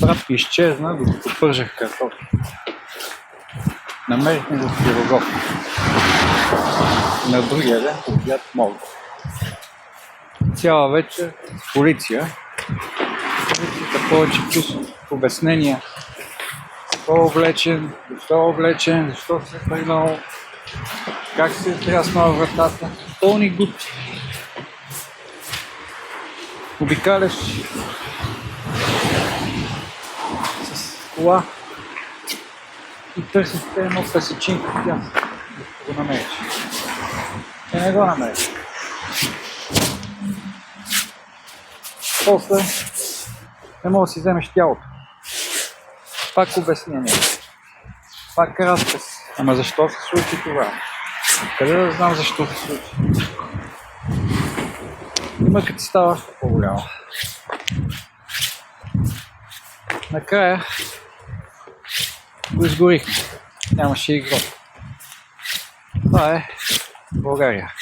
брат ми изчезна, докато пържах картофи. Намерихме го в Пирогов. На другия ден обяд мога. Цяла вечер с полиция. Полицията повече плюс обяснения. Защо облечен, защо се е прегнал, как се е тряснала вратата. Пълни глупости. Обикаляш с кола и търсите едно песечинка в тях, да го намериш. И не го намериш. После не мога да си вземеш тялото. Пак обяснение. Пак разказ. Ама защо се случи това? Къде да знам защо се случи? Има като става още по-голямо. Накрая го изгорихме. Нямаше и гроб. Това е България.